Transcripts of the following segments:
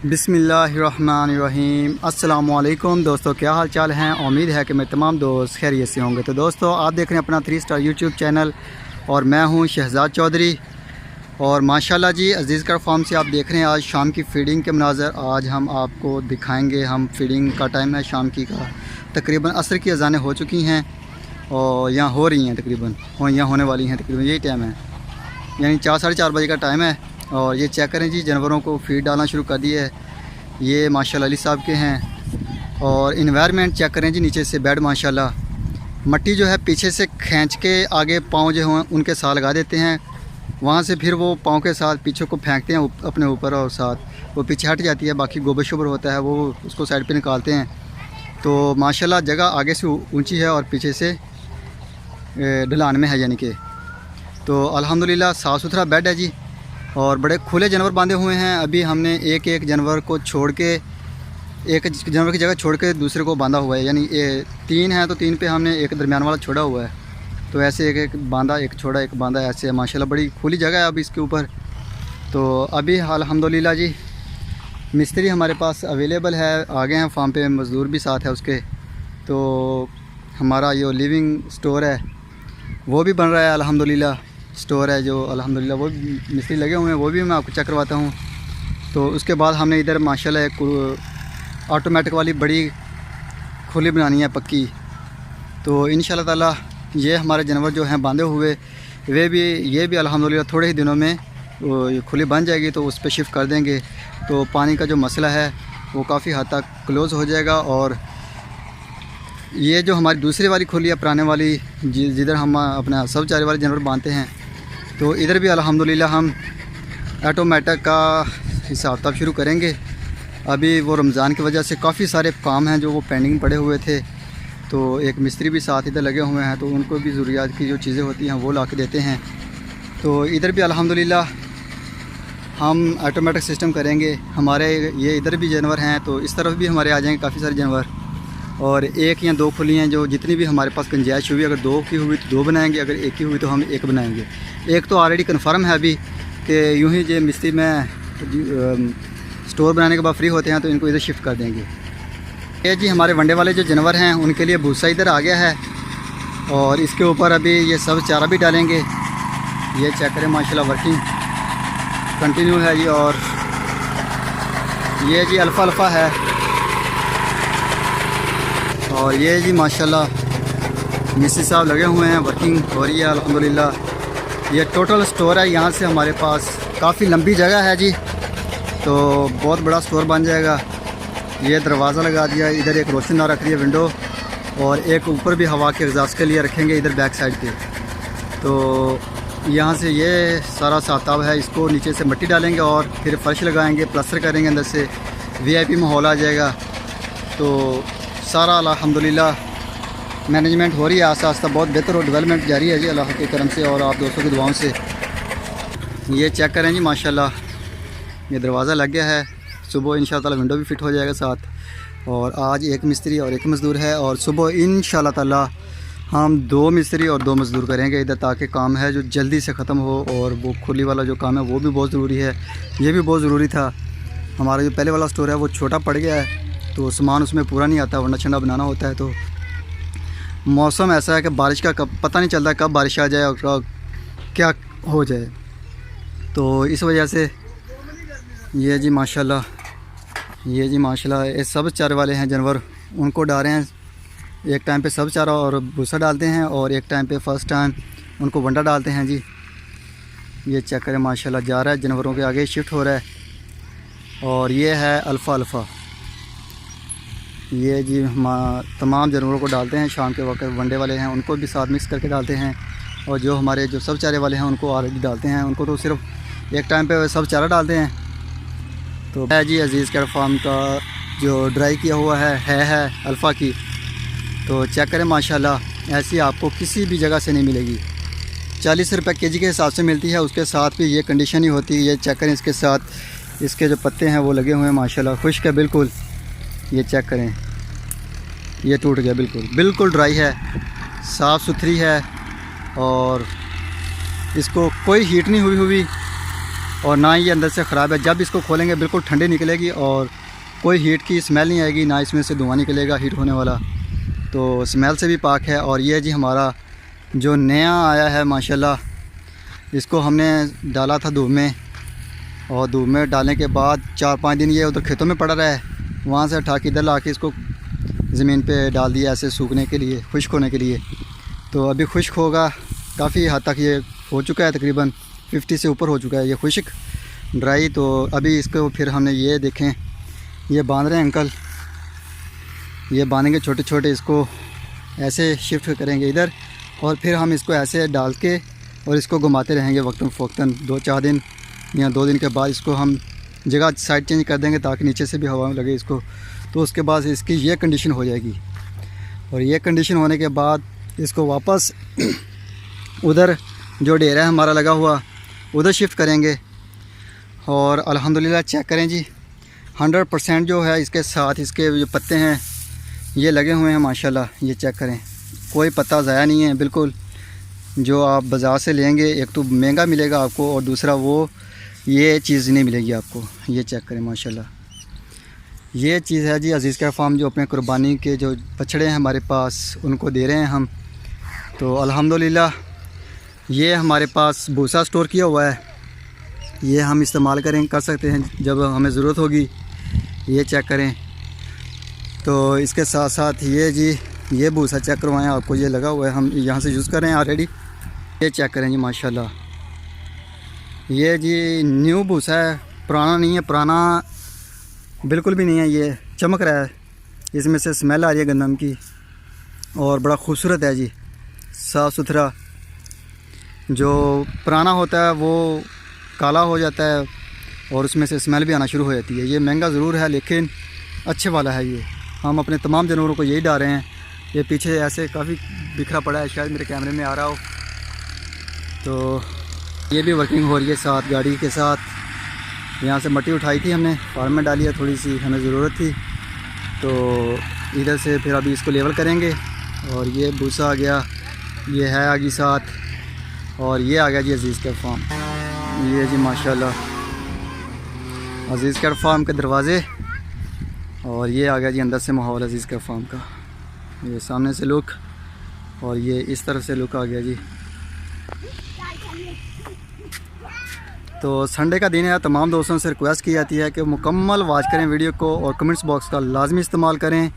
बिस्मिल्लाहिर्रहमानिर्रहीम। अस्सलामुअलैकुम दोस्तों, क्या हाल चाल हैं। उम्मीद है कि मेरे तमाम दोस्त खैरियत से होंगे। तो दोस्तों, आप देख रहे हैं अपना 3 स्टार यूट्यूब चैनल और मैं हूं शहजाद चौधरी। और माशाल्लाह जी, अजीज़ कर फार्म से आप देख रहे हैं आज शाम की फ़ीडिंग के मनाज़र। आज हम आपको दिखाएंगे। हम फ़ीडिंग का टाइम है शाम की का, तकरीबन असर की अज़ानें हो चुकी हैं और यहाँ हो रही हैं तकरीबन, और यहाँ होने वाली हैं तकरीबन, यही टाइम है, यानी 4 साढ़े 4 बजे का टाइम है। और ये चेक करें जी, जानवरों को फीड डालना शुरू कर दिए है। ये माशाल्लाह अली साहब के हैं। और इन्वायरमेंट चेक करें जी, नीचे से बेड माशाल्लाह। मट्टी जो है पीछे से खींच के आगे पाँव जो हैं उनके साथ लगा देते हैं, वहाँ से फिर वो पाँव के साथ पीछे को फेंकते हैं अपने ऊपर, और साथ वो पीछे हट जाती है। बाकी गोबर शोबर होता है वो उसको साइड पे निकालते हैं। तो माशाल्लाह जगह आगे से ऊंची है और पीछे से ढलान में है, यानी कि तो अल्हम्दुलिल्लाह साफ़ सुथरा बेड है जी। और बड़े खुले जानवर बांधे हुए हैं। अभी हमने एक एक जानवर को छोड़ के, एक जानवर की जगह छोड़ के दूसरे को बांधा हुआ है, यानी 3 हैं तो 3 पे हमने एक दरमियान वाला छोड़ा हुआ है। तो ऐसे एक एक बांधा, एक छोड़ा, एक बांधा, ऐसे माशाल्लाह बड़ी खुली जगह है अभी इसके ऊपर। तो अभी अल्हम्दुलिल्लाह जी मिस्त्री हमारे पास अवेलेबल है, आ गए हैं फार्म पे, मज़दूर भी साथ है उसके। तो हमारा ये लिविंग स्टोर है वो भी बन रहा है अल्हम्दुलिल्लाह। स्टोर है जो अल्हम्दुलिल्लाह वो मिस्त्री लगे हुए हैं, वो भी मैं आपको चेक करवाता हूँ। तो उसके बाद हमने इधर माशाल्लाह एक ऑटोमेटिक वाली बड़ी खुली बनानी है, पक्की। तो इंशाल्लाह ताला ये हमारे जानवर जो हैं बांधे हुए, ये भी अल्हम्दुलिल्लाह थोड़े ही दिनों में वो खुली बन जाएगी, तो उस पर शिफ्ट कर देंगे। तो पानी का जो मसला है वो काफ़ी हद तक क्लोज़ हो जाएगा। और ये जो हमारी दूसरी वाली खुली है, पुराने वाली, जिधर हम अपना सब चारे वाले जानवर बांधते हैं, तो इधर भी अल्हम्दुलिल्लाह हम ऑटोमेटिक का हिसाब किताब शुरू करेंगे। अभी वो रमज़ान की वजह से काफ़ी सारे काम हैं जो वो पेंडिंग पड़े हुए थे। तो एक मिस्त्री भी साथ इधर लगे हुए हैं, तो उनको भी ज़रूरियात की जो चीज़ें होती हैं वो ला के देते हैं। तो इधर भी अल्हम्दुलिल्लाह हम ऑटोमेटिक सिस्टम करेंगे। हमारे ये इधर भी जानवर हैं, तो इस तरफ भी हमारे आ जाएंगे काफ़ी सारे जानवर। और 1 या 2 खुली हैं, जो जितनी भी हमारे पास गुंजाइश हुई, अगर 2 की हुई तो 2 बनाएंगे, अगर 1 की हुई तो हम 1 बनाएंगे। एक तो ऑलरेडी कन्फर्म है अभी कि यूं ही जो मिस्त्री में स्टोर बनाने के बाद फ्री होते हैं तो इनको इधर शिफ्ट कर देंगे। ये जी हमारे वंडे वाले जो जानवर हैं उनके लिए भूसा इधर आ गया है, और इसके ऊपर अभी ये सब चारा भी डालेंगे। ये चेक करें माशाल्लाह वर्किंग कंटिन्यू है जी। और ये जी अल्फ़ा है, और ये जी माशाल्लाह मिस्त्री साहब लगे हुए हैं, वर्किंग हो रही है अल्हम्दुलिल्लाह। ये टोटल स्टोर है, यहाँ से हमारे पास काफ़ी लंबी जगह है जी, तो बहुत बड़ा स्टोर बन जाएगा। ये दरवाज़ा लगा दिया, इधर एक रोशनदान रख दिया विंडो, और एक ऊपर भी हवा के एग्जास्ट के लिए रखेंगे इधर बैक साइड पे। तो यहाँ से ये सारा साताब है, इसको नीचे से मिट्टी डालेंगे और फिर फर्श लगाएंगे, प्लास्टर करेंगे, अंदर से VIP माहौल आ जाएगा। तो सारा अल्हम्दुलिल्लाह मैनेजमेंट हो रही है आस्ता आस्ता, बहुत बेहतर और डेवलपमेंट जारी है जी अल्लाह के करम से और आप दोस्तों की दुआओं से। ये चेक करें जी माशाल्लाह, ये दरवाज़ा लग गया है। सुबह इंशाअल्लाह ताला विंडो भी फिट हो जाएगा साथ। और आज 1 मिस्त्री और 1 मज़दूर है, और सुबह इंशाअल्लाह ताला हम 2 मिस्त्री और 2 मज़दूर करेंगे इधर, ताकि काम है जो जल्दी से ख़त्म हो। और वो खुली वाला जो काम है वो भी बहुत ज़रूरी है, ये भी बहुत ज़रूरी था। हमारा जो पहले वाला स्टोर है वो छोटा पड़ गया है, तो सामान उसमें पूरा नहीं आता, वरना छंडा बनाना होता है। तो मौसम ऐसा है कि बारिश का पता नहीं चलता कब बारिश आ जाए और क्या हो जाए। तो इस वजह से ये जी माशाल्लाह, ये सब चारे वाले हैं जानवर, उनको डाल रहे हैं। एक टाइम पे सब चारा और भूसा डालते हैं, और एक टाइम पे फर्स्ट टाइम उनको वंडा डालते हैं जी। ये चेक करें माशाल्लाह, जा रहा है जानवरों के आगे शिफ्ट हो रहा है। और ये है अल्फ़ा। ये जी हम तमाम जानवरों को डालते हैं शाम के वक्त। वनडे वाले हैं उनको भी साथ मिक्स करके डालते हैं, और जो हमारे जो सब चारे वाले हैं उनको ऑलरेडी डालते हैं। उनको तो सिर्फ एक टाइम पे सब चारा डालते हैं। तो है जी अजीज़ कैट फार्म का जो ड्राई किया हुआ है अल्फ़ा की। तो चेक करें माशाल्लाह, ऐसी आपको किसी भी जगह से नहीं मिलेगी। 40 रुपये kg के हिसाब से मिलती है, उसके साथ भी ये कंडीशन ही होती है। ये चेक करें, इसके साथ इसके जो पत्ते हैं वो लगे हुए हैं माशाल्लाह, खुश्क है बिल्कुल। ये चेक करें, ये टूट गया, बिल्कुल ड्राई है, साफ़ सुथरी है, और इसको कोई हीट नहीं हुई और ना ही ये अंदर से ख़राब है। जब इसको खोलेंगे बिल्कुल ठंडी निकलेगी और कोई हीट की स्मेल नहीं आएगी, ना इसमें से धुआं निकलेगा हीट होने वाला, तो स्मेल से भी पाक है। और ये जी हमारा जो नया आया है माशाल्लाह, इसको हमने डाला था धूप में, और धूप में डालने के बाद 4-5 दिन ये उधर खेतों में पड़ा रहा है, वहाँ से उठा के इधर ला के इसको ज़मीन पे डाल दिया ऐसे सूखने के लिए, खुश्क होने के लिए। तो अभी खुश्क होगा, काफ़ी हद तक ये हो चुका है, तकरीबन 50 से ऊपर हो चुका है ये खुश्क ड्राई। तो अभी इसको फिर हमने ये देखें, ये बांध रहे हैं अंकल, ये बांधेंगे छोटे छोटे, इसको ऐसे शिफ्ट करेंगे इधर, और फिर हम इसको ऐसे डाल के और इसको घुमाते रहेंगे वक्तन फ़वक्तन। 2-4 दिन या 2 दिन के बाद इसको हम जगह साइड चेंज कर देंगे ताकि नीचे से भी हवा लगे इसको। तो उसके बाद इसकी ये कंडीशन हो जाएगी, और ये कंडीशन होने के बाद इसको वापस उधर जो डेरा है हमारा लगा हुआ उधर शिफ्ट करेंगे। और अल्हम्दुलिल्लाह चेक करें जी, 100% जो है इसके साथ इसके जो पत्ते हैं ये लगे हुए हैं माशाल्लाह। ये चेक करें, कोई पत्ता ज़ाया नहीं है बिल्कुल। जो आप बाज़ार से लेंगे एक तो महंगा मिलेगा आपको, और दूसरा वो ये चीज़ नहीं मिलेगी आपको। ये चेक करें माशाल्लाह, ये चीज़ है जी अज़ीज़ केयर फार्म, जो अपने कुर्बानी के जो बछड़े हैं हमारे पास उनको दे रहे हैं हम। तो अल्हम्दुलिल्लाह ये हमारे पास भूसा स्टोर किया हुआ है, ये हम इस्तेमाल कर सकते हैं जब हमें ज़रूरत होगी। ये चेक करें। तो इसके साथ साथ ये जी ये भूसा चेक करवाएं, आपको ये लगा हुआ है, हम यहाँ से यूज़ कर रहे हैं ऑलरेडी। ये चेक करें जी माशाल्लाह, ये जी न्यू भूसा है, पुराना नहीं है, पुराना बिल्कुल भी नहीं है, ये चमक रहा है, इसमें से स्मेल आ रही है गंदम की, और बड़ा खूबसूरत है जी, साफ़ सुथरा। जो पुराना होता है वो काला हो जाता है और उसमें से स्मेल भी आना शुरू हो जाती है। ये महंगा ज़रूर है लेकिन अच्छे वाला है ये। हम अपने तमाम जानवरों को यही डाल रहे हैं। ये पीछे ऐसे काफ़ी बिखरा पड़ा है, शायद मेरे कैमरे में आ रहा हो। तो ये भी वर्किंग हो रही है साथ गाड़ी के साथ। यहाँ से मट्टी उठाई थी हमने, फार्म में डाली है, थोड़ी सी हमें ज़रूरत थी, तो इधर से फिर अभी इसको लेवल करेंगे। और ये भूसा आ गया, ये है आगे साथ, और ये आ गया जी अज़ीज़ केयर फार्म। ये जी माशाल्लाह अज़ीज़ केयर फार्म के दरवाज़े, और ये आ गया जी अंदर से माहौल अज़ीज़ केयर फार्म का। ये सामने से लुक, और ये इस तरफ से लुक आ गया जी। तो संडे का दिन है, तमाम दोस्तों से रिक्वेस्ट की जाती है कि मुकम्मल वॉच करें वीडियो को, और कमेंट्स बॉक्स का लाजमी इस्तेमाल करें,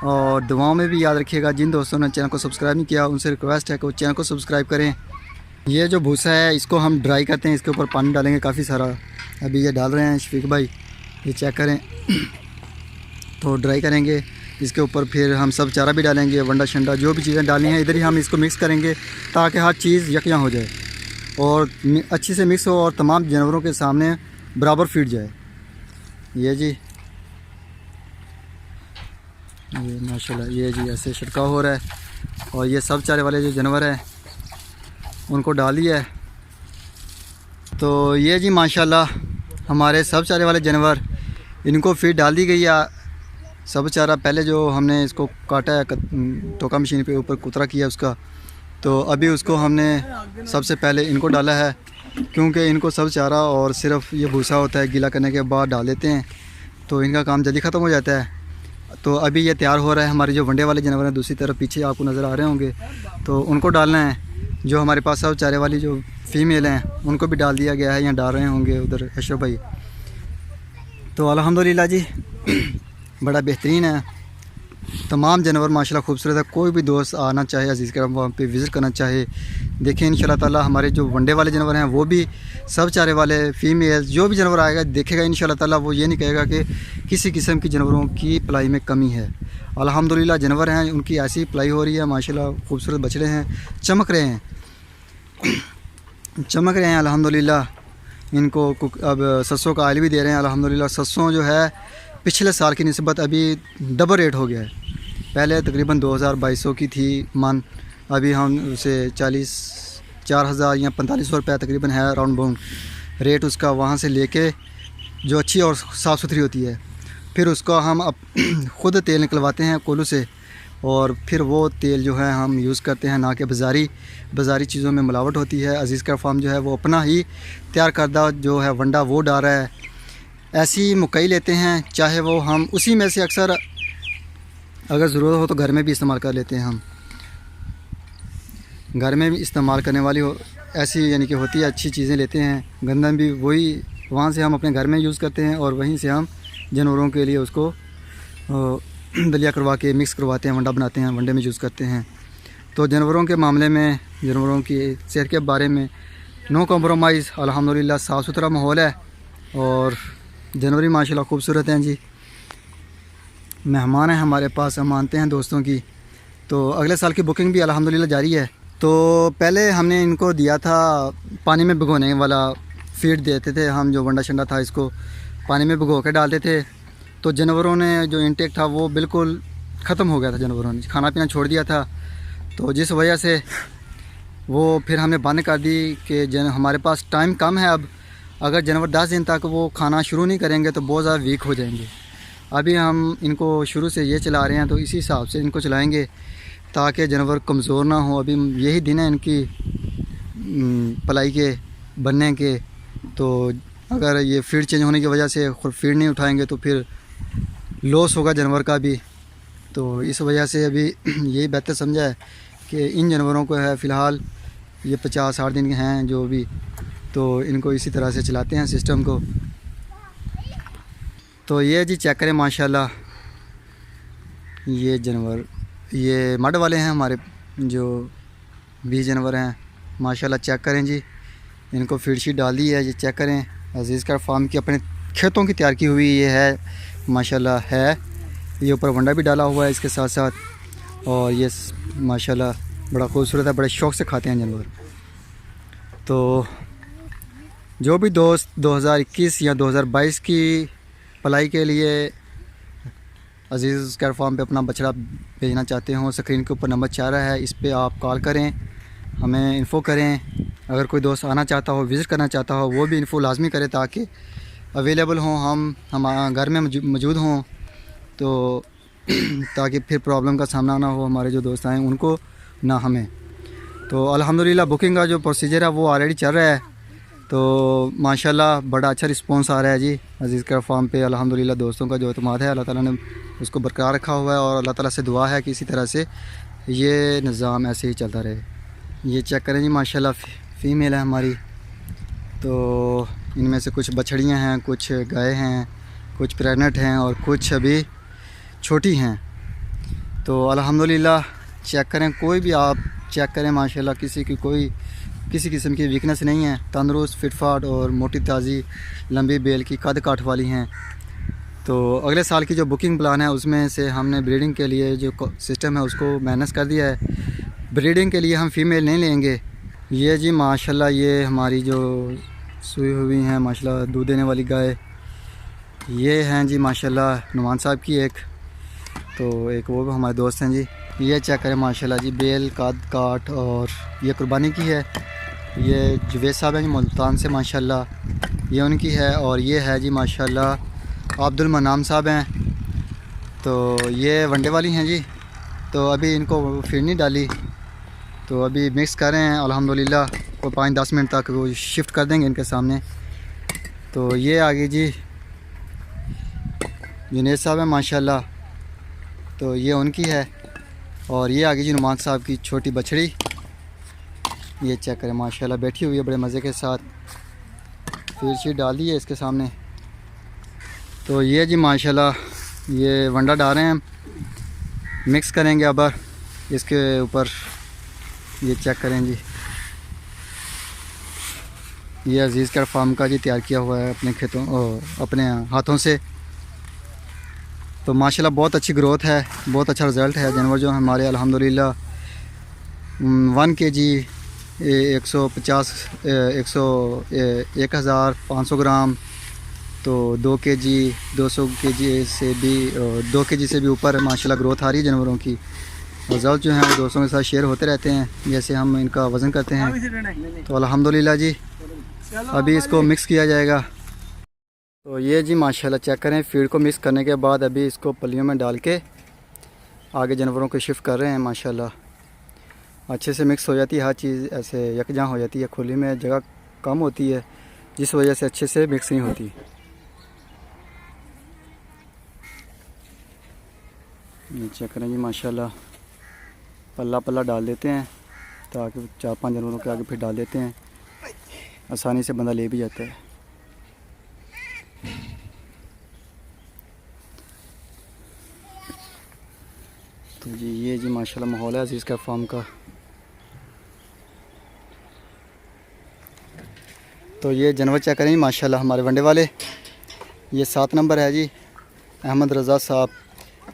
और दुआओं में भी याद रखिएगा। जिन दोस्तों ने चैनल को सब्सक्राइब नहीं किया उनसे रिक्वेस्ट है कि वो चैनल को सब्सक्राइब करें। ये जो भूसा है इसको हम ड्राई करते हैं, इसके ऊपर पानी डालेंगे काफ़ी सारा, अभी ये डाल रहे हैं शफीक भाई, ये चेक करें। तो ड्राई करेंगे इसके ऊपर, फिर हम सब चारा भी डालेंगे, वंडा शंडा जो भी चीज़ें डालनी हैं इधर ही हम इसको मिक्स करेंगे ताकि हर चीज़ यकजां हो जाए और अच्छी से मिक्स हो और तमाम जानवरों के सामने बराबर फीड जाए। ये जी ये माशाल्लाह, ये जी ऐसे छिड़काव हो रहा है, और ये सब चारे वाले जो जानवर हैं उनको डाल दिया है। तो ये जी माशाल्लाह हमारे सब चारे वाले जानवर, इनको फीड डाल दी गई है। सब चारा पहले जो हमने इसको काटा है टोका मशीन पे ऊपर कुतरा किया उसका, तो अभी उसको हमने सबसे पहले इनको डाला है, क्योंकि इनको सब चारा और सिर्फ ये भूसा होता है, गीला करने के बाद डाल देते हैं तो इनका काम जल्दी ख़त्म हो जाता है। तो अभी ये तैयार हो रहा है। हमारे जो वंडे वाले जानवर हैं दूसरी तरफ पीछे आपको नज़र आ रहे होंगे, तो उनको डालना है। जो हमारे पास सब चारे वाली जो फ़ीमेल हैं उनको भी डाल दिया गया है, या डाल रहे होंगे उधर अशरफ भाई। तो अल्हम्दुलिल्लाह जी बड़ा बेहतरीन है, तमाम जानवर माशाल्लाह खूबसूरत है। कोई भी दोस्त आना चाहे अज़ीज़ केयर फार्म पे विज़िट करना चाहे, देखें इंशाल्लाह ताला हमारे जो वनडे वाले जानवर हैं वो भी, सब चारे वाले फीमेल जो भी जानवर आएगा देखेगा इंशाल्लाह ताला, वो ये नहीं कहेगा कि किसी किस्म की जानवरों की पलाई में कमी है। अल्हम्दुलिल्लाह जानवर हैं उनकी ऐसी पलाई हो रही है माशाल्लाह, खूबसूरत बछड़े हैं, चमक रहे हैं चमक रहे हैं अल्हम्दुलिल्लाह। इनको अब सरसों का ऑयल भी दे रहे हैं अल्हम्दुलिल्लाह। सरसों जो है पिछले साल की निस्बत अभी डबल रेट हो गया है। पहले तकरीबन 2200 की थी मन, अभी हम उसे 4,000 या 4500 रुपये तकरीबन है राउंड बाउंड रेट उसका। वहाँ से लेके जो अच्छी और साफ़ सुथरी होती है, फिर उसका हम अब ख़ुद तेल निकलवाते हैं कोल्हू से, और फिर वो तेल जो है हम यूज़ करते हैं, ना कि बाज़ारी चीज़ों में मिलावट होती है। अज़ीज़ केयर फार्म जो है वो अपना ही तैयार करदा जो है वंडा वो डाल रहा है। ऐसी मकई लेते हैं, चाहे वो हम उसी में से अक्सर अगर ज़रूरत हो तो घर में भी इस्तेमाल कर लेते हैं। हम घर में भी इस्तेमाल करने वाली ऐसी यानी कि होती है अच्छी चीज़ें लेते हैं। गंदम भी वही वहाँ से हम अपने घर में यूज़ करते हैं और वहीं से हम जानवरों के लिए उसको दलिया करवा के मिक्स करवाते हैं, वंडा बनाते हैं, वंडे में यूज़ करते हैं। तो जानवरों के मामले में, जानवरों की सेहत के बारे में नो कॉम्प्रोमाइज़, अल्हम्दुलिल्लाह साफ़ सुथरा माहौल है और जानवर माशाल्लाह खूबसूरत हैं जी। मेहमान हैं हमारे पास, हम मानते हैं दोस्तों की। तो अगले साल की बुकिंग भी अल्हम्दुलिल्लाह जारी है। तो पहले हमने इनको दिया था पानी में भिगोने वाला फीड देते थे हम, जो वंडा शंडा था इसको पानी में भिगो के डालते थे। तो जानवरों ने जो इंटेक था वो बिल्कुल ख़त्म हो गया था, जानवरों ने खाना पीना छोड़ दिया था। तो जिस वजह से वो फिर हमने बंद कर दी कि हमारे पास टाइम कम है। अब अगर जानवर 10 दिन तक वो खाना शुरू नहीं करेंगे तो बहुत ज़्यादा वीक हो जाएंगे। अभी हम इनको शुरू से ये चला रहे हैं, तो इसी हिसाब से इनको चलाएँगे ताकि जानवर कमज़ोर ना हो। अभी यही दिन है इनकी पलाई के बनने के। तो अगर ये फीड चेंज होने की वजह से खुद फीड नहीं उठाएंगे तो फिर लॉस होगा जानवर का भी। तो इस वजह से अभी यही बेहतर समझा है कि इन जानवरों को है फ़िलहाल ये 50-60 दिन के हैं जो भी, तो इनको इसी तरह से चलाते हैं सिस्टम को। तो ये जी चेक करें माशाल्लाह, ये जानवर ये मड वाले हैं हमारे जो 20 जानवर हैं माशाल्लाह। चेक करें जी, इनको फीड शीट डाल दी है। ये चेक करें, अज़ीज़ केयर फार्म की अपने खेतों की तैयार की हुई ये है माशाल्लाह है। ये ऊपर वंडा भी डाला हुआ है इसके साथ साथ और ये माशाल्लाह बड़ा खूबसूरत है, बड़े शौक़ से खाते हैं जानवर। तो जो भी दोस्त 2021 या 2022 की पलाई के लिए अज़ीज़ केयर फार्म पे अपना बछड़ा भेजना चाहते हो, स्क्रीन के ऊपर नंबर 4 है, इस पर आप कॉल करें, हमें इन्फ़ो करें। अगर कोई दोस्त आना चाहता हो, विज़िट करना चाहता हो, वो भी इन्फ़ो लाजमी करे ताकि अवेलेबल हों, हम घर में मौजूद हों, तो ताकि फिर प्रॉब्लम का सामना ना हो हमारे जो दोस्त आए उनको, ना हमें। तो अल्हम्दुलिल्लाह बुकिंग का जो प्रोसीजर है वो ऑलरेडी चल रहा है। तो माशाल्लाह बड़ा अच्छा रिस्पांस आ रहा है जी अज़ीज़ केयर फार्म पे। अल्हम्दुलिल्लाह दोस्तों का जो एतमाद है अल्लाह ताला ने उसको बरकरार रखा हुआ है और अल्लाह ताला से दुआ है कि इसी तरह से ये निज़ाम ऐसे ही चलता रहे। ये चेक करें जी माशाल्लाह फ़ीमेल है हमारी। तो इनमें से कुछ बछड़ियाँ हैं, कुछ गाय हैं, कुछ प्रेग्नेंट हैं और कुछ अभी छोटी हैं। तो अल्हम्दुलिल्लाह चेक करें, कोई भी आप चेक करें माशाल्लाह किसी किस्म की वीकनेस नहीं है, तंदुरुस्त फिटफाट और मोटी ताज़ी लंबी बेल की कद काठ वाली हैं। तो अगले साल की जो बुकिंग प्लान है उसमें से हमने ब्रीडिंग के लिए जो सिस्टम है उसको मैनेज कर दिया है। ब्रीडिंग के लिए हम फ़ीमेल नहीं लेंगे। ये जी माशाल्लाह ये हमारी जो सुई हुई हैं माशाल्लाह दूध देने वाली गाय, ये हैं जी माशाल्लाह नुमान साहब की एक, तो एक वो भी हमारे दोस्त हैं जी। ये चेक करें माशाल्लाह जी, बेल कद काठ और ये कुर्बानी की है। ये जुवेद साहब हैं जी मुल्तान से माशाल्लाह, ये उनकी है। और ये है जी माशाल्लाह अब्दुल मनाम साहब हैं, तो ये वनडे वाली हैं जी। तो अभी इनको फीड नहीं डाली, तो अभी मिक्स कर रहे हैं अल्हम्दुलिल्लाह। वो 5-10 मिनट तक वो शिफ्ट कर देंगे इनके सामने। तो ये आगे जी जुनेद साहब हैं माशाल्लाह, तो ये उनकी है। और ये आगे जी नुमान साहब की छोटी बछड़ी, ये चेक करें माशाल्लाह बैठी हुई है बड़े मज़े के साथ, फीड शीट डाल दी है इसके सामने। तो ये जी माशाल्लाह ये वंडा डाल रहे हैं, मिक्स करेंगे अब इसके ऊपर। ये चेक करें जी, ये अज़ीज़ केयर फार्म का जी तैयार किया हुआ है अपने खेतों अपने हाथों से। तो माशाल्लाह बहुत अच्छी ग्रोथ है, बहुत अच्छा रिज़ल्ट है। जानवर जो हमारे अल्हम्दुलिल्लाह 1 kg 1500 ग्राम, तो 2 kg 200 kg से भी 2 kg से भी ऊपर माशाल्लाह ग्रोथ आ रही है जानवरों की। रिज़ल्ट जो हैं वो दोस्तों के साथ शेयर होते रहते हैं जैसे हम इनका वज़न करते हैं। तो अल्हम्दुलिल्लाह जी अभी इसको मिक्स किया जाएगा। तो ये जी माशाल्लाह चेक करें, फीड को मिक्स करने के बाद अभी इसको पलियों में डाल के आगे जानवरों को शिफ्ट कर रहे हैं माशाल्लाह। अच्छे से मिक्स हो जाती है, हर चीज़ ऐसे यकजां हो जाती है। खुली में जगह कम होती है जिस वजह से अच्छे से मिक्स नहीं होती। ये चेक करें जी माशाल्लाह, पल्ला पल्ला डाल देते हैं ताकि 4-5 जानवरों के आगे फिर डाल देते हैं, आसानी से बंदा ले भी जाता है। तो जी ये जी माशाल्लाह माहौल है अजीज़ का फार्म का। तो ये जानवर चेक करें माशाल्लाह हमारे वंडे वाले, ये 7 नंबर है जी अहमद रज़ा साहब।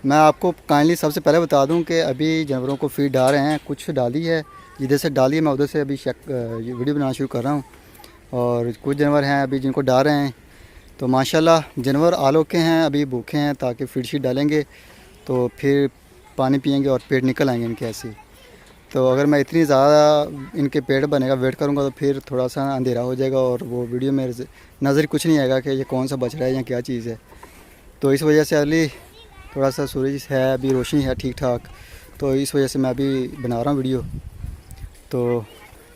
मैं आपको काइंडली सबसे पहले बता दूं कि अभी जानवरों को फीड डाल रहे हैं, कुछ डाली है जिधर से डाली है मैं उधर से अभी वीडियो बनाना शुरू कर रहा हूं। और कुछ जानवर हैं अभी जिनको डाल रहे हैं। तो माशाल्लाह जानवर आलो के हैं, अभी भूखे हैं, ताकि फीड शीट डालेंगे तो फिर पानी पियेंगे और पेट निकल आएंगे इनके ऐसे। तो अगर मैं इतनी ज़्यादा इनके पेट भरने का वेट करूँगा तो फिर थोड़ा सा अंधेरा हो जाएगा और वो वीडियो में नज़र कुछ नहीं आएगा कि ये कौन सा बछड़ा है या क्या चीज़ है। तो इस वजह से अभी थोड़ा सा सूरज है, अभी रोशनी है ठीक ठाक, तो इस वजह से मैं अभी बना रहा हूँ वीडियो। तो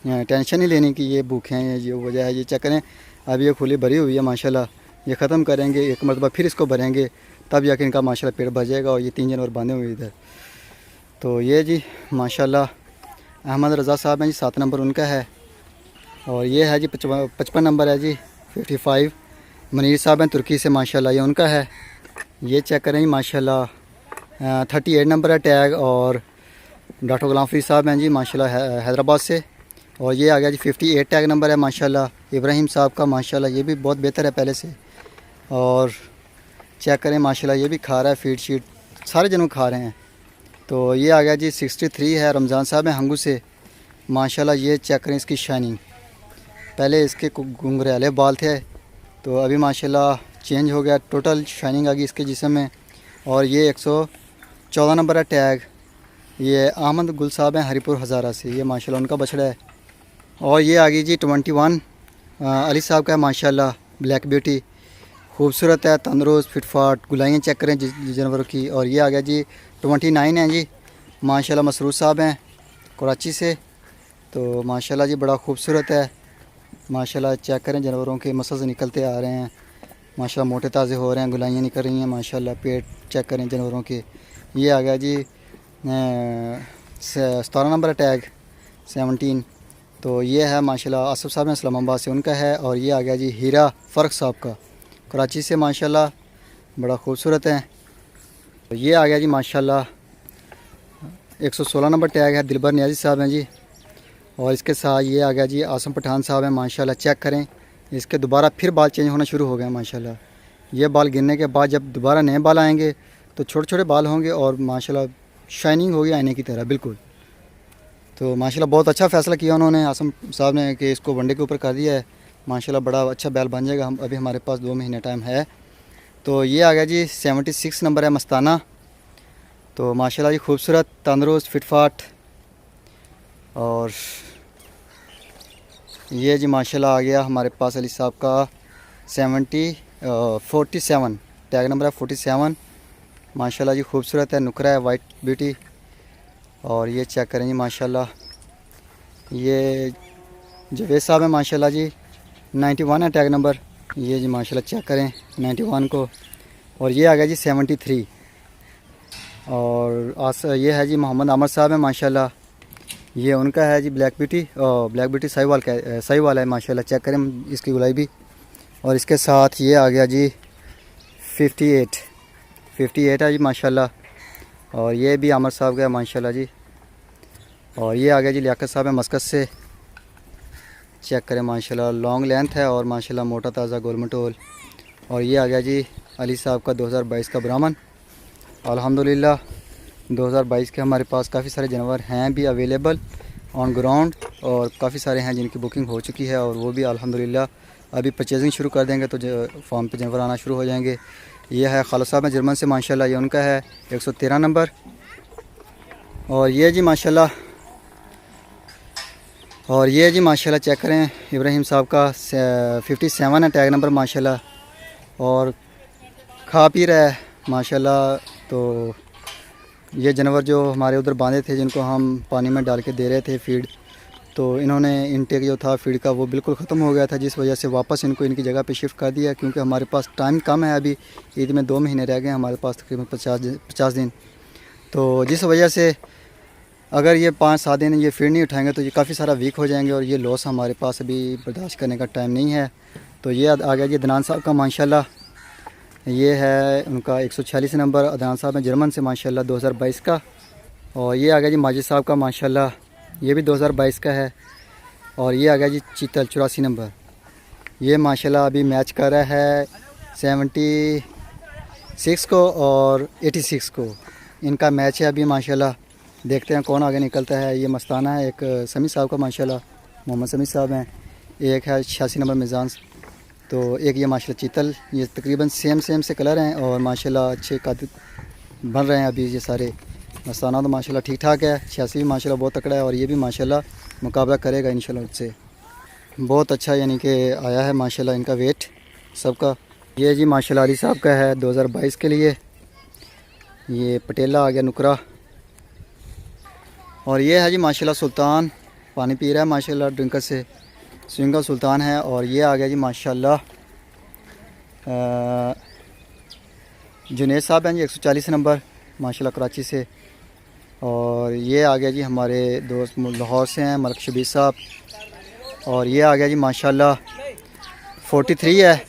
टेंशन नहीं लेने की ये भूखे हैं ये वजह है। ये चेक करें अभी ये खुली भरी हुई है माशाल्लाह, ये ख़त्म करेंगे एक मरतबा फिर इसको भरेंगे तब जाके इनका माशाल्लाह पेट भर जाएगा। और ये 3 जानवर बांधे हुए इधर। तो ये जी माशाल्लाह अहमद रज़ा साहब हैं जी, 7 नंबर उनका है। और ये है जी 55 नंबर है जी 55 मनीर साहब हैं तुर्की से माशाल्लाह, ये उनका है। ये चेक करें जी माशाल्लाह 38 नंबर है टैग। और डॉक्टर गुलाम फरीद साहब हैं जी माशाल्लाह हैदराबाद से। और ये आ गया जी 58 टैग नंबर है माशाल्लाह इब्राहिम साहब का, माशाल्लाह ये भी बहुत बेहतर है पहले से। और चेक करें माशाल्लाह ये भी खा रहा है फीड शीट, सारे जानवर खा रहे हैं। तो ये आ गया जी 63 है रमज़ान साहब हैं हंगू से माशाल्लाह। ये चेक करें इसकी शाइनिंग, पहले इसके घुंघराले बाल थे तो अभी माशाल्लाह चेंज हो गया, टोटल शाइनिंग आ गई इसके जिस्म में। और ये 114 नंबर है टैग। ये अहमद गुल साहब हैं हरीपुर हज़ारा से, ये माशाल्लाह उनका बछड़ा है। और ये आ गई जी 21 अली साहब का है माशाल्लाह, ब्लैक ब्यूटी, खूबसूरत है, तंदुरुस्त फिटफाट, गुलाइयाँ चेक करें जानवरों की। और ये आ गया जी 29 है जी माशाल्लाह मसरूर साहब हैं कराची से। तो माशाल्लाह जी बड़ा खूबसूरत है माशाल्लाह, चेक करें जानवरों के मसल निकलते आ रहे हैं माशाल्लाह, मोटे ताज़े हो रहे हैं, गुलाइयाँ निकल रही हैं माशाल्लाह। पेट चेक करें जानवरों के। ये आ गया जी 17 नंबर टैग 17। तो ये है माशाल्लाह आसफ साहब ने इस्लामाबाद से उनका है। और ये आ गया जी हीरा फ़र्क साहब का कराची से माशाल्लाह, बड़ा खूबसूरत है। तो ये आ गया जी माशाल्लाह 116 नंबर टैग है, दिलबर नियाजी साहब हैं जी। और इसके साथ ये आ गया जी आसम पठान साहब हैं माशाल्लाह। चेक करें इसके दोबारा फिर बाल चेंज होना शुरू हो गए माशाल्लाह। ये बाल गिरने के बाद जब दोबारा नए बाल आएंगे तो छोटे छोटे बाल होंगे और माशाल्लाह शाइनिंग होगी आईने की तरह बिल्कुल। तो माशाल्लाह बहुत अच्छा फ़ैसला किया उन्होंने आसम साहब ने कि इसको वनडे के ऊपर कर दिया है माशाल्लाह, बड़ा अच्छा बैल बन जाएगा। हम अभी हमारे पास 2 महीने टाइम है। तो ये आ गया जी 76 नंबर है मस्ताना। तो माशाल्लाह जी खूबसूरत, तंदुरुस्त, फिटफाट। और ये जी माशाल्लाह आ गया हमारे पास अली साहब का 47 टैग नंबर है 47 माशाल्लाह जी खूबसूरत है, नुकरा है, वाइट ब्यूटी। और ये चेक करें जी माशाल्लाह ये जवेद साहब है माशाल्लाह जी 91 है टैग नंबर। ये जी माशाल्लाह चेक करें 91 को। और ये आ गया जी 73। और ये है जी मोहम्मद आमर साहब है माशाल्लाह, ये उनका है जी Black Beauty. Black Beauty Sahiwal है माशाल्लाह, चेक करें इसकी गुलाई भी। और इसके साथ ये आ गया जी 58 है जी माशाल्लाह। और ये भी आमर साहब का है माशाल्लाह जी। और ये आ गया जी लियाकत साहब है मस्कत से, चेक करें माशाल्लाह लॉन्ग लेंथ है और माशाल्लाह मोटा ताज़ा गोलमटोल। और ये आ गया जी अली साहब का 2022 का ब्राह्मण। अल्हम्दुलिल्लाह 2022 के हमारे पास काफ़ी सारे जानवर हैं भी अवेलेबल ऑन ग्राउंड, और काफ़ी सारे हैं जिनकी बुकिंग हो चुकी है और वो भी अल्हम्दुलिल्लाह अभी परचेजिंग शुरू कर देंगे तो फार्म पे जानवर आना शुरू हो जाएंगे। ये है खालिद साहब है जर्मन से माशाल्लाह, ये उनका है 113 नंबर। और ये जी माशाल्लाह चेक करें इब्राहिम साहब का 57 है टैग नंबर माशाल्लाह। और खा पी रहा है माशाल्लाह, तो ये जानवर जो हमारे उधर बांधे थे, जिनको हम पानी में डाल के दे रहे थे फीड, तो इन्होंने इनटेक जो था फीड का वो बिल्कुल ख़त्म हो गया था, जिस वजह से वापस इनको इनकी जगह पे शिफ्ट कर दिया। क्योंकि हमारे पास टाइम कम है, अभी ईद में 2 महीने रह गए हमारे पास, तकरीबन 50 दिन। तो जिस वजह से अगर ये 5-7 दिन ये फीड नहीं उठाएंगे तो ये काफ़ी सारा वीक हो जाएंगे, और ये लॉस हमारे पास अभी बर्दाश्त करने का टाइम नहीं है। तो ये आ गया जी अदनान साहब का माशाल्लाह, ये है उनका 146 नंबर। अदनान साहब हैं जर्मन से माशाल्लाह 2022 का। और ये आ गया जी माजिद साहब का माशाल्लाह, ये भी 2022 का है। और ये आ गया जी चीतल 84 नंबर, ये माशाल्लाह अभी मैच कर रहा है 76 को और 86 को, इनका मैच है अभी माशाल्लाह। देखते हैं कौन आगे निकलता है। ये मस्ताना है, एक समी साहब का माशाल्लाह, मोहम्मद समी साहब हैं। एक है 86 नंबर मिज़ान, तो एक ये माशाल्लाह चीतल। ये तकरीबन सेम से कलर हैं और माशाल्लाह अच्छे कातिल बन रहे हैं अभी ये सारे। मस्ताना तो माशाल्लाह ठीक ठाक है, 86 भी माशाल्लाह बहुत तकड़ा है, और ये भी माशाल्लाह मुकाबला करेगा इंशाल्लाह उससे। बहुत अच्छा यानी कि आया है माशाल्लाह इनका वेट सबका। ये जी माशाल्लाह अली साहब का है 2022 के लिए। ये पटेला आ गया नुकरा। और ये है जी माशाल्लाह सुल्तान, पानी पी रहा है माशाल्लाह ड्रिंकर से, स्विंगर सुल्तान है। और ये आ गया जी माशाल्लाह जुनेद साहब हैं जी 140 नंबर माशाल्लाह कराची से। और ये आ गया जी हमारे दोस्त लाहौर से हैं मलक शबीर साहब। और ये आ गया जी माशाल्लाह 43 है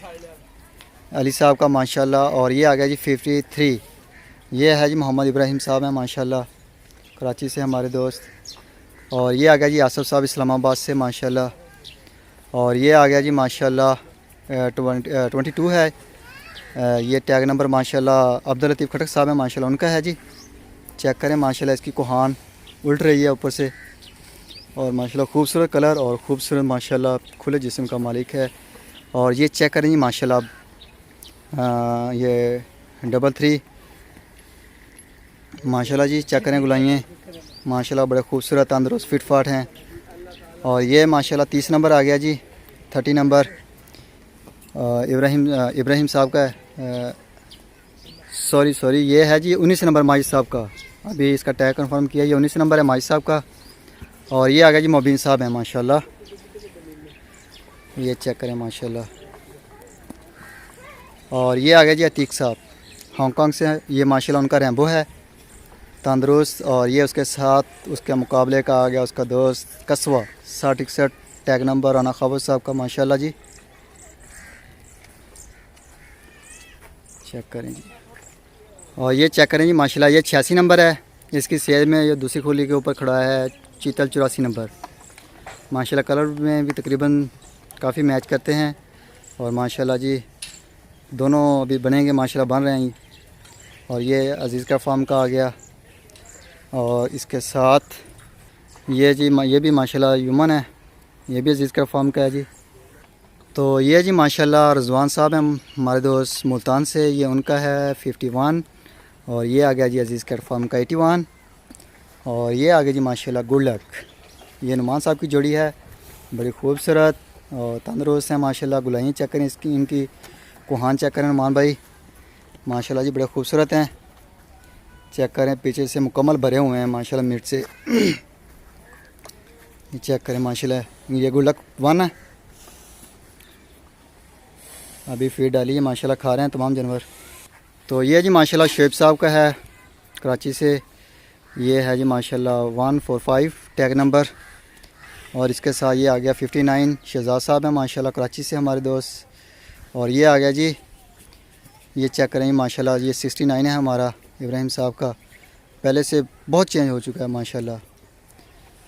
अली साहब का माशाल्लाह। और ये आ गया जी 53, ये है जी मोहम्मद इब्राहिम साहब हैं माशाल्लाह कराची से हमारे दोस्त। और ये आ गया जी आसफ साहब इस्लामाबाद से माशाल्लाह। और ये आ गया जी माशाल्लाह 22 है। ये टैग नंबर माशाल्लाह अब्दुल लतीफ़ खटक साहब हैं माशाल्लाह, उनका है जी। चेक करें माशाल्लाह इसकी कोहान उल्ट रही है ऊपर से, और माशाल्लाह खूबसूरत कलर और खूबसूरत माशाल्लाह खुले जिस्म का मालिक है। और ये चेक करें जी माशाल्लाह ये 33 माशाल्लाह जी। चेक करें गुलाइयाँ माशाल्लाह बड़े खूबसूरत तंदुरुस्त फिट फाट हैं। और ये माशाल्लाह 30 नंबर आ गया जी, 30 नंबर इब्राहिम साहब का है। सॉरी ये है जी 19 नंबर माजिद साहब का, अभी इसका टैग कंफर्म किया, ये 19 नंबर है माजिद साहब का। और ये आ गया जी मोबिन साहब हैं माशाल्लाह, ये चेक करें माशाल्लाह। और ये आ गया जी अतीक साहब हांगकांग से, ये माशाल्लाह उनका रैम्बो है तंदुरुस्त। और ये उसके साथ उसके मुकाबले का आ गया उसका दोस्त कस्वा 60-61 टैग नंबर राना खबर साहब का माशाल्लाह जी। चेक करें जी। और ये चेक करें जी माशाल्लाह, ये 86 नंबर है इसकी सेल में, ये दूसरी खोली के ऊपर खड़ा है चीतल 84 नंबर माशाल्लाह। कलर में भी तकरीबन काफ़ी मैच करते हैं। और माशाल्लाह जी दोनों अभी बनेंगे माशाल्लाह, बन रहे हैं। और ये अज़ीज़ का फार्म का आ गया। और इसके साथ ये जी ये भी माशाल्लाह यूमन है, ये भी अज़ीज़ का फार्म का है जी। तो ये जी माशाल्लाह रज़वान साहब हैं हमारे दोस्त मुल्तान से, ये उनका है 51। और ये आ गया जी अज़ीज़ कैट फार्म का 81। और ये आ गया जी माशाल्लाह गुड लक, ये नुमान साहब की जोड़ी है, बड़ी खूबसूरत और तंदुरुस्त है माशाल्लाह। गुलाइयाँ चेक करें इसकी, इनकी कोहान चेक करें नुमान भाई माशाल्लाह जी बड़े खूबसूरत हैं। चेक करें पीछे से मुकम्मल भरे हुए हैं माशाल्लाह मिर्च से। ये चेक करें माशाल्लाह, ये गुड लक 1 है, अभी फीड डाली है माशाल्लाह, खा रहे हैं तमाम जानवर। तो ये जी माशाल्लाह शेब साहब का है कराची से, ये है जी माशाल्लाह 145 टैग नंबर। और इसके साथ ये आ गया 59 शहजाद साहब हैं माशाल्लाह कराची से हमारे दोस्त। और ये आ गया जी, ये चेक करें माशाल्लाह, ये 69 है हमारा इब्राहिम साहब का, पहले से बहुत चेंज हो चुका है माशाल्लाह,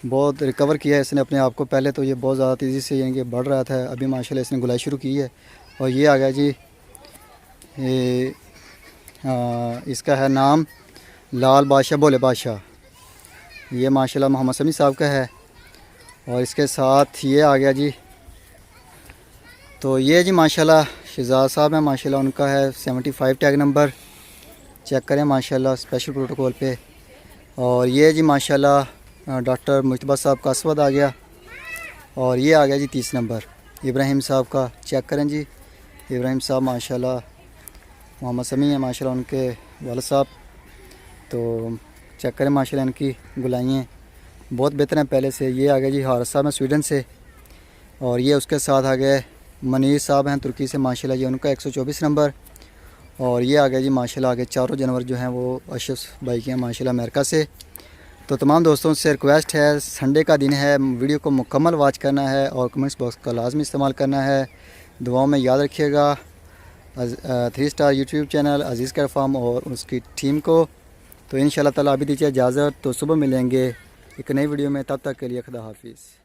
बहुत रिकवर किया है इसने अपने आप को। पहले तो ये बहुत ज़्यादा तेज़ी से यानी कि बढ़ रहा था, अभी माशाल्लाह इसने गुलाई शुरू की है। और ये आ गया जी ये इसका है नाम लाल बादशाह बोले बादशाह, ये माशाल्लाह मोहम्मद समी साहब का है। और इसके साथ ये आ गया जी, तो ये जी माशाल्लाह शहजाद साहब हैं माशाल्लाह, उनका है 75 टैग नंबर। चेक करें माशाल्लाह स्पेशल प्रोटोकॉल पे। और ये जी माशाल्लाह डॉक्टर मुश्तबा साहब का असवद आ गया। और ये आ गया जी 30 नंबर इब्राहिम साहब का। चेक करें जी इब्राहिम साहब माशाल्लाह मोहम्मद समी है माशाल्लाह उनके वालिद साहब। तो चेक करें माशाल्लाह इनकी गुलाइयाँ बहुत बेहतर हैं पहले से। ये आ गए जी हारिस साहब हैं स्वीडन से, और ये उसके साथ आ गए मनीर साहब हैं तुर्की से माशाल्लाह जी, उनका 124 नंबर। और ये आ गए जी माशाल्लाह आगे चारों जानवर जो हैं वो अशरफ भाई के हैं माशाल्लाह अमेरिका से। तो तमाम दोस्तों से रिक्वेस्ट है, संडे का दिन है, वीडियो को मुकम्मल वॉच करना है और कमेंट्स बॉक्स का लाजमी इस्तेमाल करना है। दुआओं में याद रखिएगा 3 स्टार यूट्यूब चैनल अजीज़ केयर फार्म और उसकी टीम को। तो इंशाल्लाह ताला अभी दीजिए इजाज़त, तो सुबह मिलेंगे एक नई वीडियो में, तब तक के लिए खुदा हाफिज़।